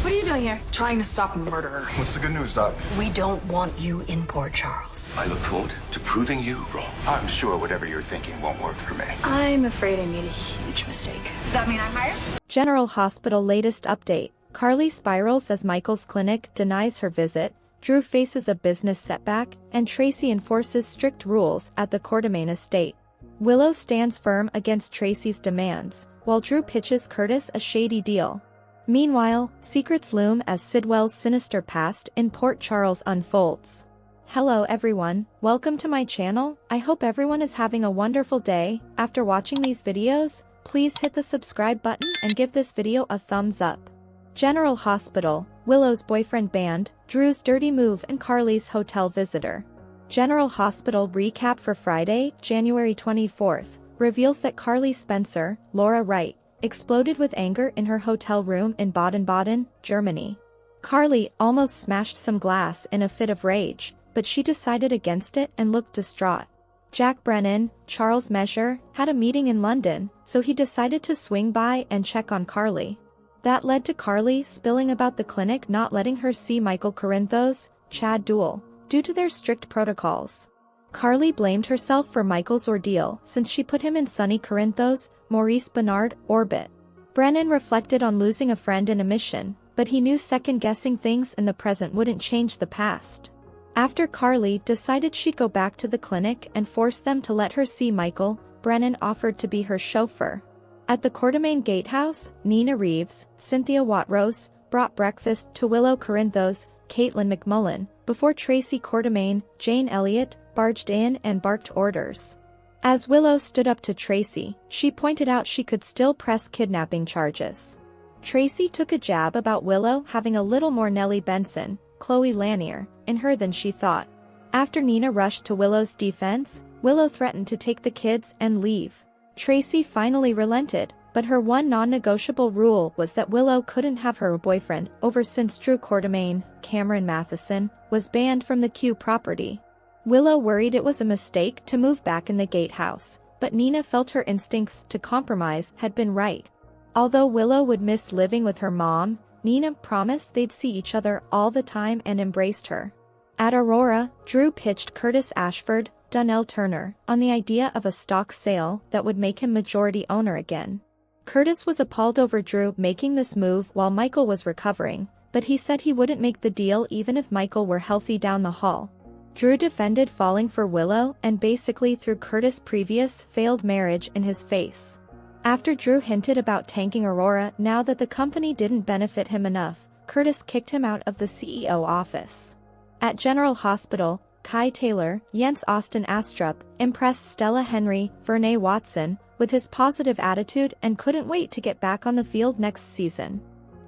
What are you doing here? Trying to stop a murderer. What's the good news, Doc? We don't want you in Port Charles. I look forward to proving you wrong. I'm sure whatever you're thinking won't work for me. I'm afraid I made a huge mistake. Does that mean I'm hired? General Hospital latest update. Carly spirals as Michael's clinic denies her visit, Drew faces a business setback, and Tracy enforces strict rules at the Quartermain estate. Willow stands firm against Tracy's demands, while Drew pitches Curtis a shady deal. Meanwhile, secrets loom as Sidwell's sinister past in Port Charles unfolds. Hello everyone, welcome to my channel. I hope everyone is having a wonderful day. After watching these videos, please hit the subscribe button and give this video a thumbs up. General Hospital, Willow's boyfriend banned, Drew's dirty move and Carly's hotel visitor. General Hospital recap for Friday, January 24th, reveals that Carly Spencer, Laura Wright, exploded with anger in her hotel room in Baden-Baden, Germany. Carly almost smashed some glass in a fit of rage, but she decided against it and looked distraught. Jack Brennan, Charles Measure, had a meeting in London, so he decided to swing by and check on Carly. That led to Carly spilling about the clinic not letting her see Michael Corinthos, Chad Duell, due to their strict protocols. Carly blamed herself for Michael's ordeal since she put him in Sonny Corinthos' Maurice Bernard orbit. Brennan reflected on losing a friend in a mission, but he knew second-guessing things in the present wouldn't change the past. After Carly decided she'd go back to the clinic and force them to let her see Michael, Brennan offered to be her chauffeur. At the Quartermain Gatehouse, Nina Reeves, Cynthia Watrose, brought breakfast to Willow Corinthos, Caitlin McMullen, before Tracy Quartermain, Jane Elliott, barged in and barked orders. As Willow stood up to Tracy, she pointed out she could still press kidnapping charges. Tracy took a jab about Willow having a little more Nellie Benson, Chloe Lanier, in her than she thought. After Nina rushed to Willow's defense, Willow threatened to take the kids and leave. Tracy finally relented, but her one non-negotiable rule was that Willow couldn't have her boyfriend over since Drew Quartermain, Cameron Matheson, was banned from the Q property. Willow worried it was a mistake to move back in the gatehouse, but Nina felt her instincts to compromise had been right. Although Willow would miss living with her mom, Nina promised they'd see each other all the time and embraced her. At Aurora, Drew pitched Curtis Ashford, Donnell Turner, on the idea of a stock sale that would make him majority owner again. Curtis was appalled over Drew making this move while Michael was recovering, but he said he wouldn't make the deal even if Michael were healthy down the hall. Drew defended falling for Willow and basically threw Curtis' previous failed marriage in his face. After Drew hinted about tanking Aurora now that the company didn't benefit him enough, Curtis kicked him out of the CEO office. At General Hospital, Kai Taylor, Jens Austin Astrup, impressed Stella Henry, Vernay Watson, with his positive attitude and couldn't wait to get back on the field next season.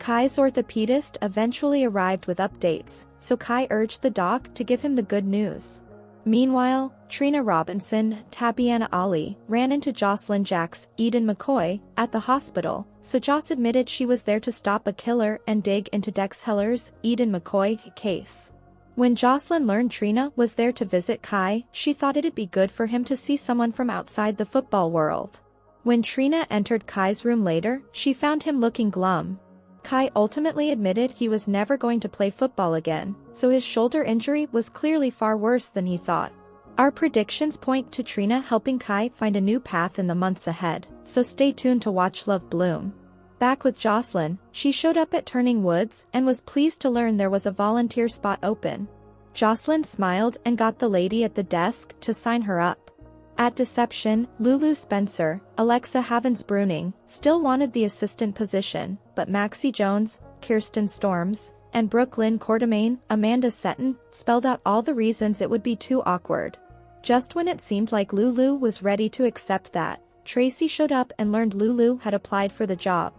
Kai's orthopedist eventually arrived with updates, so Kai urged the doc to give him the good news. Meanwhile, Trina Robinson, Tabiana Ali, ran into Jocelyn Jacks, Eden McCoy, at the hospital, so Joss admitted she was there to stop a killer and dig into Dex Heller's, Eden McCoy, case. When Jocelyn learned Trina was there to visit Kai, she thought it'd be good for him to see someone from outside the football world. When Trina entered Kai's room later, she found him looking glum. Kai ultimately admitted he was never going to play football again, so his shoulder injury was clearly far worse than he thought. Our predictions point to Trina helping Kai find a new path in the months ahead, so stay tuned to watch Love Bloom. Back with Jocelyn, she showed up at Turning Woods and was pleased to learn there was a volunteer spot open. Jocelyn smiled and got the lady at the desk to sign her up. At Deception, Lulu Spencer, Alexa Havens-Bruning, still wanted the assistant position, but Maxie Jones, Kirsten Storms, and Brooklyn Quartermain, Amanda Seton, spelled out all the reasons it would be too awkward. Just when it seemed like Lulu was ready to accept that, Tracy showed up and learned Lulu had applied for the job.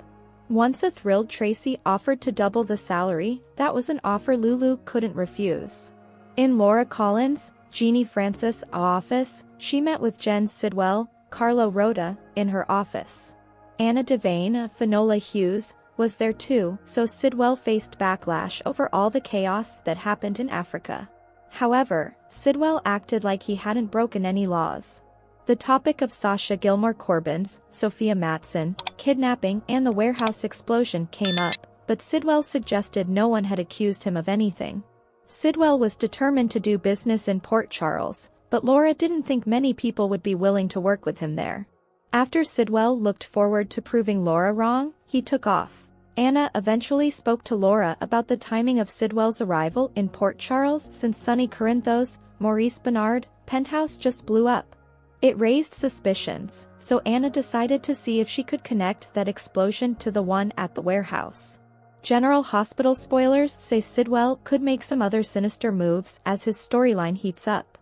Once a thrilled Tracy offered to double the salary, that was an offer Lulu couldn't refuse. In Laura Collins, Jeannie Francis' office, she met with Jen Sidwell, Carlo Rhoda, in her office. Anna Devane, Finola Hughes, was there too, so Sidwell faced backlash over all the chaos that happened in Africa. However, Sidwell acted like he hadn't broken any laws. The topic of Sasha Gilmore Corbin's, Sophia Matson, kidnapping and the warehouse explosion came up, but Sidwell suggested no one had accused him of anything. Sidwell was determined to do business in Port Charles, but Laura didn't think many people would be willing to work with him there. After Sidwell looked forward to proving Laura wrong, he took off. Anna eventually spoke to Laura about the timing of Sidwell's arrival in Port Charles since Sonny Corinthos, Maurice Bernard, penthouse just blew up. It raised suspicions, so Anna decided to see if she could connect that explosion to the one at the warehouse. General Hospital spoilers say Sidwell could make some other sinister moves as his storyline heats up.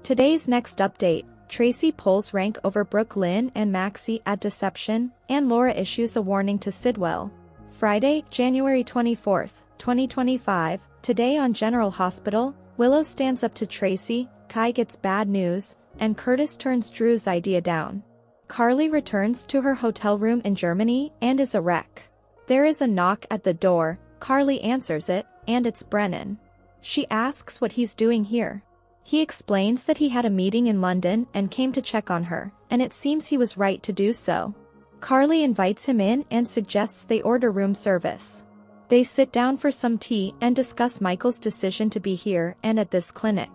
Today's next update, Tracy pulls rank over Brooke Lynn and Maxie at Deception, and Laura issues a warning to Sidwell. Friday, January 24, 2025, today on General Hospital, Willow stands up to Tracy, Kai gets bad news, and Curtis turns Drew's idea down. Carly returns to her hotel room in Germany and is a wreck. There is a knock at the door, Carly answers it, and it's Brennan. She asks what he's doing here. He explains that he had a meeting in London and came to check on her, and it seems he was right to do so. Carly invites him in and suggests they order room service. They sit down for some tea and discuss Michael's decision to be here and at this clinic.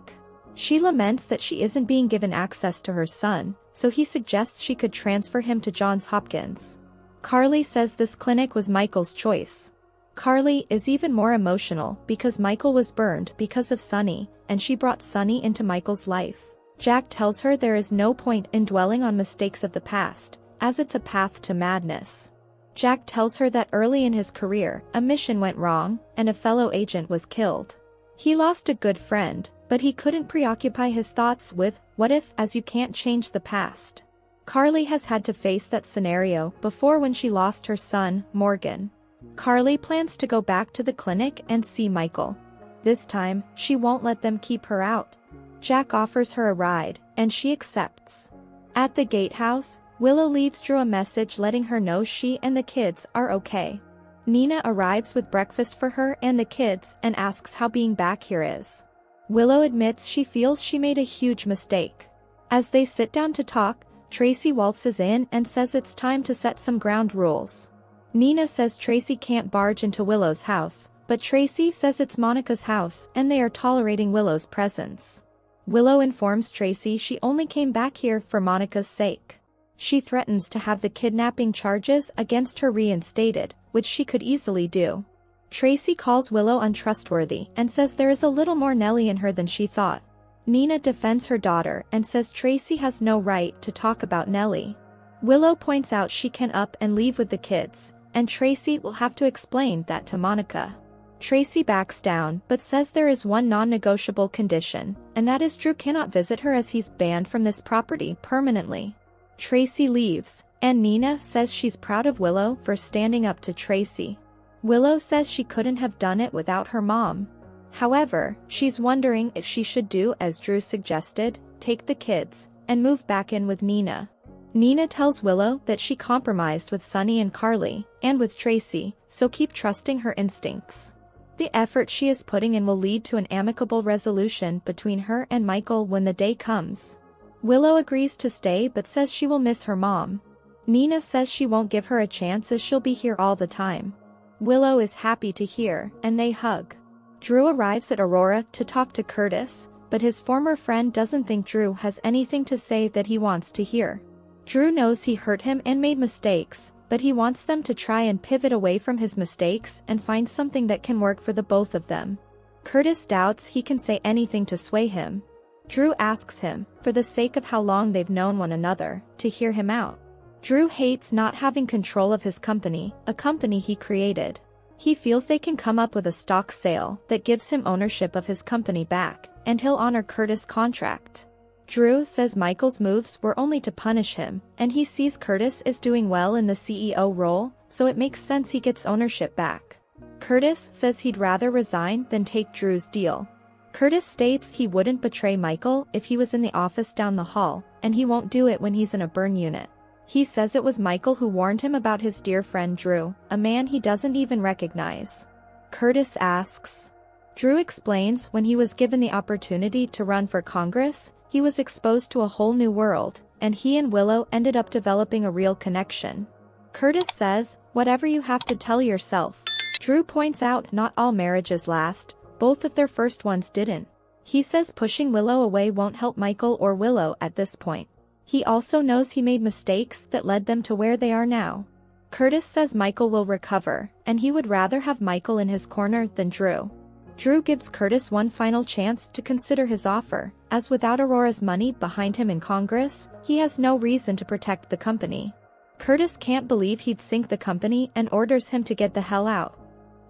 She laments that she isn't being given access to her son, so he suggests she could transfer him to Johns Hopkins. Carly says this clinic was Michael's choice. Carly is even more emotional because Michael was burned because of Sonny, and she brought Sonny into Michael's life. Jack tells her there is no point in dwelling on mistakes of the past, as it's a path to madness. Jack tells her that early in his career, a mission went wrong, and a fellow agent was killed. He lost a good friend, but he couldn't preoccupy his thoughts with, what if, as you can't change the past. Carly has had to face that scenario before when she lost her son, Morgan. Carly plans to go back to the clinic and see Michael. This time, she won't let them keep her out. Jack offers her a ride, and she accepts. At the gatehouse, Willow leaves Drew a message letting her know she and the kids are okay. Nina arrives with breakfast for her and the kids and asks how being back here is. Willow admits she feels she made a huge mistake. As they sit down to talk, Tracy waltzes in and says it's time to set some ground rules. Nina says Tracy can't barge into Willow's house, but Tracy says it's Monica's house and they are tolerating Willow's presence. Willow informs Tracy she only came back here for Monica's sake. She threatens to have the kidnapping charges against her reinstated, which she could easily do. Tracy calls Willow untrustworthy and says there is a little more Nellie in her than she thought. Nina defends her daughter and says Tracy has no right to talk about Nellie. Willow points out she can up and leave with the kids, and Tracy will have to explain that to Monica. Tracy backs down but says there is one non-negotiable condition, and that is Drew cannot visit her as he's banned from this property permanently. Tracy leaves, and Nina says she's proud of Willow for standing up to Tracy. Willow says she couldn't have done it without her mom. However, she's wondering if she should do as Drew suggested, take the kids, and move back in with Nina. Nina tells Willow that she compromised with Sonny and Carly, and with Tracy, so keep trusting her instincts. The effort she is putting in will lead to an amicable resolution between her and Michael when the day comes. Willow agrees to stay but says she will miss her mom. Nina says she won't give her a chance as she'll be here all the time. Willow is happy to hear, and they hug. Drew arrives at Aurora to talk to Curtis, but his former friend doesn't think Drew has anything to say that he wants to hear. Drew knows he hurt him and made mistakes, but he wants them to try and pivot away from his mistakes and find something that can work for the both of them. Curtis doubts he can say anything to sway him. Drew asks him, for the sake of how long they've known one another, to hear him out. Drew hates not having control of his company, a company he created. He feels they can come up with a stock sale that gives him ownership of his company back, and he'll honor Curtis' contract. Drew says Michael's moves were only to punish him, and he sees Curtis is doing well in the CEO role, so it makes sense he gets ownership back. Curtis says he'd rather resign than take Drew's deal. Curtis states he wouldn't betray Michael if he was in the office down the hall, and he won't do it when he's in a burn unit. He says it was Michael who warned him about his dear friend Drew, a man he doesn't even recognize. Curtis asks. Drew explains when he was given the opportunity to run for Congress, he was exposed to a whole new world, and he and Willow ended up developing a real connection. Curtis says, whatever you have to tell yourself. Drew points out not all marriages last, both of their first ones didn't. He says pushing Willow away won't help Michael or Willow at this point. He also knows he made mistakes that led them to where they are now. Curtis says Michael will recover, and he would rather have Michael in his corner than Drew. Drew gives Curtis one final chance to consider his offer, as without Aurora's money behind him in Congress, he has no reason to protect the company. Curtis can't believe he'd sink the company and orders him to get the hell out.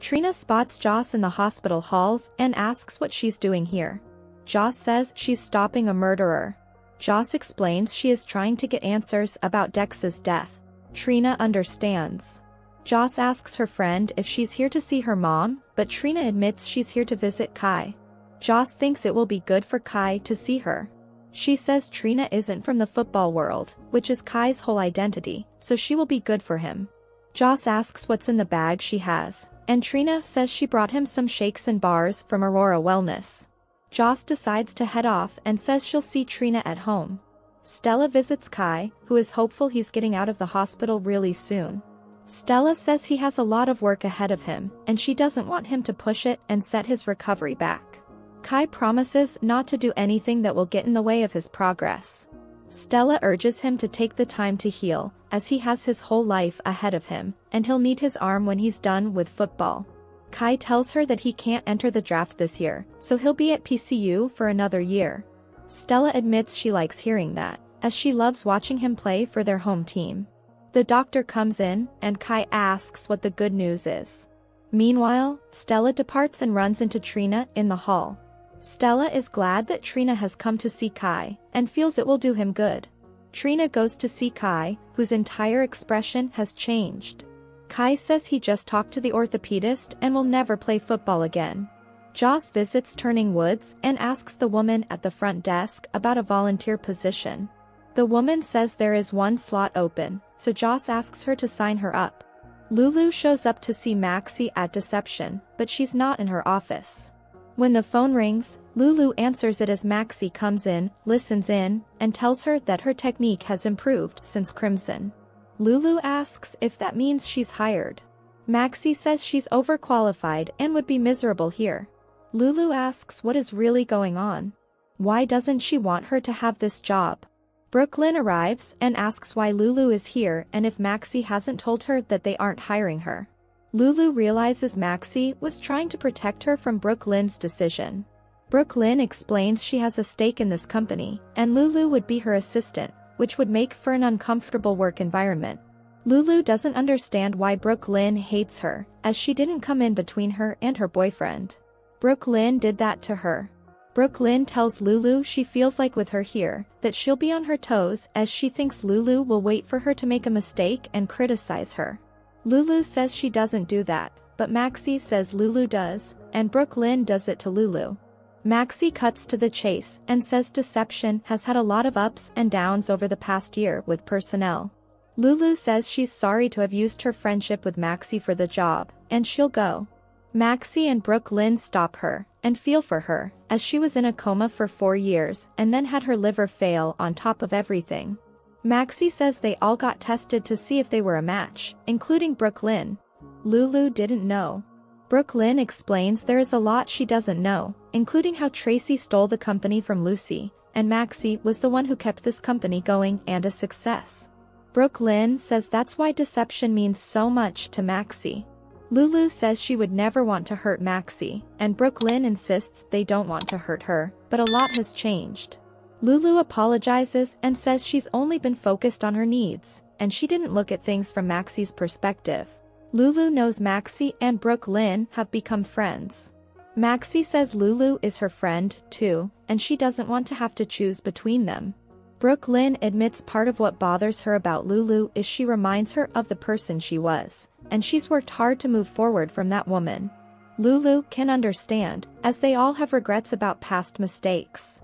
Trina spots Joss in the hospital halls and asks what she's doing here. Joss says she's stopping a murderer. Joss explains she is trying to get answers about Dex's death. Trina understands. Joss asks her friend if she's here to see her mom, but Trina admits she's here to visit Kai. Joss thinks it will be good for Kai to see her. She says Trina isn't from the football world, which is Kai's whole identity, so she will be good for him. Joss asks what's in the bag she has, and Trina says she brought him some shakes and bars from Aurora Wellness. Joss decides to head off and says she'll see Trina at home. Stella visits Kai, who is hopeful he's getting out of the hospital really soon. Stella says he has a lot of work ahead of him, and she doesn't want him to push it and set his recovery back. Kai promises not to do anything that will get in the way of his progress. Stella urges him to take the time to heal, as he has his whole life ahead of him, and he'll need his arm when he's done with football. Kai tells her that he can't enter the draft this year, so he'll be at PCU for another year. Stella admits she likes hearing that, as she loves watching him play for their home team. The doctor comes in, and Kai asks what the good news is. Meanwhile, Stella departs and runs into Trina in the hall. Stella is glad that Trina has come to see Kai, and feels it will do him good. Trina goes to see Kai, whose entire expression has changed. Kai says he just talked to the orthopedist and will never play football again. Joss visits Turning Woods and asks the woman at the front desk about a volunteer position. The woman says there is one slot open, so Joss asks her to sign her up. Lulu shows up to see Maxie at Deception, but she's not in her office. When the phone rings, Lulu answers it as Maxie comes in, listens in, and tells her that her technique has improved since Crimson. Lulu asks if that means she's hired. Maxie says she's overqualified and would be miserable here. Lulu asks what is really going on. Why doesn't she want her to have this job? Brooklyn arrives and asks why Lulu is here and if Maxie hasn't told her that they aren't hiring her. Lulu realizes Maxie was trying to protect her from Brooklyn's decision. Brooklyn explains she has a stake in this company, and Lulu would be her assistant, which would make for an uncomfortable work environment. Lulu doesn't understand why Brooklyn hates her, as she didn't come in between her and her boyfriend. Brooklyn did that to her. Brooklyn tells Lulu she feels like with her here, that she'll be on her toes as she thinks Lulu will wait for her to make a mistake and criticize her. Lulu says she doesn't do that, but Maxie says Lulu does, and Brooklyn does it to Lulu. Maxie cuts to the chase and says Deception has had a lot of ups and downs over the past year with personnel. Lulu says she's sorry to have used her friendship with Maxie for the job, and she'll go. Maxie and Brooklyn stop her, and feel for her, as she was in a coma for 4 years and then had her liver fail on top of everything. Maxie says they all got tested to see if they were a match, including Brooklyn. Lulu didn't know. Brooklyn explains there is a lot she doesn't know, including how Tracy stole the company from Lucy, and Maxie was the one who kept this company going and a success. Brooklyn says that's why Deception means so much to Maxie. Lulu says she would never want to hurt Maxie, and Brooklyn insists they don't want to hurt her, but a lot has changed. Lulu apologizes and says she's only been focused on her needs, and she didn't look at things from Maxie's perspective. Lulu knows Maxie and Brooklyn have become friends. Maxie says Lulu is her friend, too, and she doesn't want to have to choose between them. Brooklyn admits part of what bothers her about Lulu is she reminds her of the person she was, and she's worked hard to move forward from that woman. Lulu can understand, as they all have regrets about past mistakes.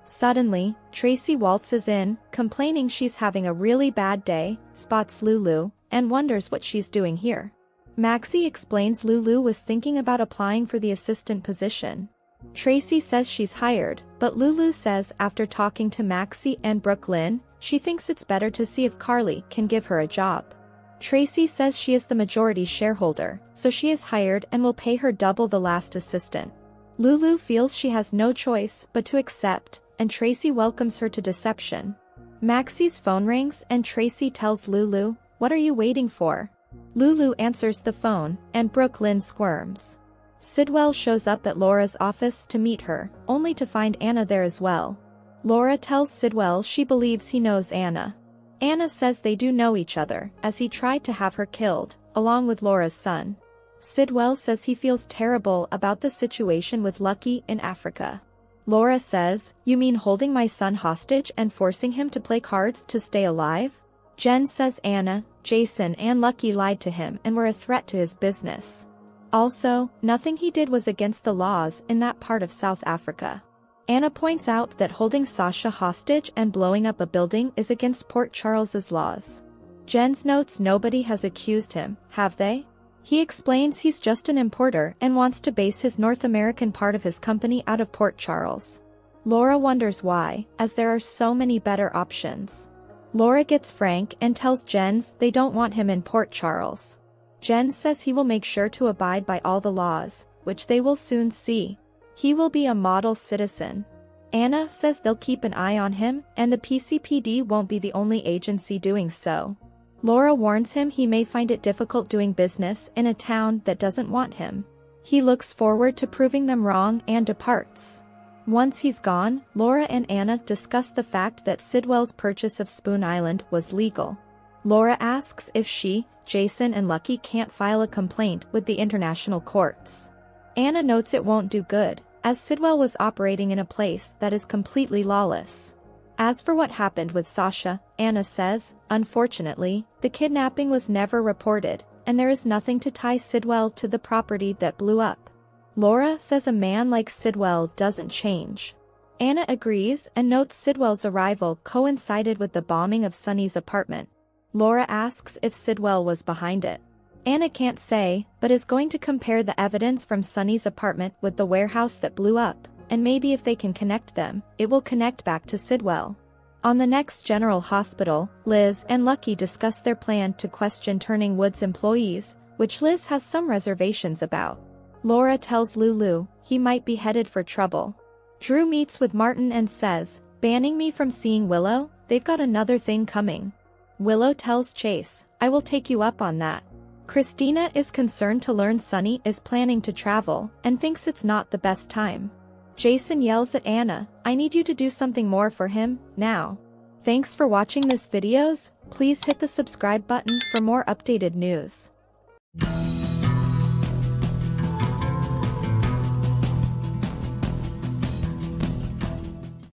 Suddenly, Tracy waltzes in, complaining she's having a really bad day, spots Lulu, and wonders what she's doing here. Maxie explains Lulu was thinking about applying for the assistant position. Tracy says she's hired, but Lulu says after talking to Maxie and Brooklyn, she thinks it's better to see if Carly can give her a job. Tracy says she is the majority shareholder, so she is hired and will pay her double the last assistant. Lulu feels she has no choice but to accept, and Tracy welcomes her to deception. Maxie's phone rings and Tracy tells Lulu, "What are you waiting for?" Lulu answers the phone, and Brooklyn squirms. Sidwell shows up at Laura's office to meet her, only to find Anna there as well. Laura tells Sidwell she believes he knows Anna. Anna says they do know each other, as he tried to have her killed, along with Laura's son. Sidwell says he feels terrible about the situation with Lucky in Africa. Laura says, "You mean holding my son hostage and forcing him to play cards to stay alive?" Jen says Anna, Jason and Lucky lied to him and were a threat to his business. Also, nothing he did was against the laws in that part of South Africa. Anna points out that holding Sasha hostage and blowing up a building is against Port Charles's laws. Jens notes nobody has accused him, have they? He explains he's just an importer and wants to base his North American part of his company out of Port Charles. Laura wonders why, as there are so many better options. Laura gets frank and tells Jens they don't want him in Port Charles. Jens says he will make sure to abide by all the laws, which they will soon see. He will be a model citizen. Anna says they'll keep an eye on him, and the PCPD won't be the only agency doing so. Laura warns him he may find it difficult doing business in a town that doesn't want him. He looks forward to proving them wrong and departs. Once he's gone, Laura and Anna discuss the fact that Sidwell's purchase of Spoon Island was legal. Laura asks if she, Jason and Lucky can't file a complaint with the international courts. Anna notes it won't do good, as Sidwell was operating in a place that is completely lawless. As for what happened with Sasha, Anna says, unfortunately, the kidnapping was never reported, and there is nothing to tie Sidwell to the property that blew up. Laura says a man like Sidwell doesn't change. Anna agrees and notes Sidwell's arrival coincided with the bombing of Sunny's apartment. Laura asks if Sidwell was behind it. Anna can't say, but is going to compare the evidence from Sunny's apartment with the warehouse that blew up, and maybe if they can connect them, it will connect back to Sidwell. On the next General Hospital, Liz and Lucky discuss their plan to question Turning Woods employees, which Liz has some reservations about. Laura tells Lulu he might be headed for trouble. Drew meets with Martin and says, "Banning me from seeing Willow? They've got another thing coming." Willow tells Chase, "I will take you up on that." Christina is concerned to learn Sunny is planning to travel, and thinks it's not the best time. Jason yells at Anna, "I need you to do something more for him, now." Thanks for watching this videos, please hit the subscribe button for more updated news.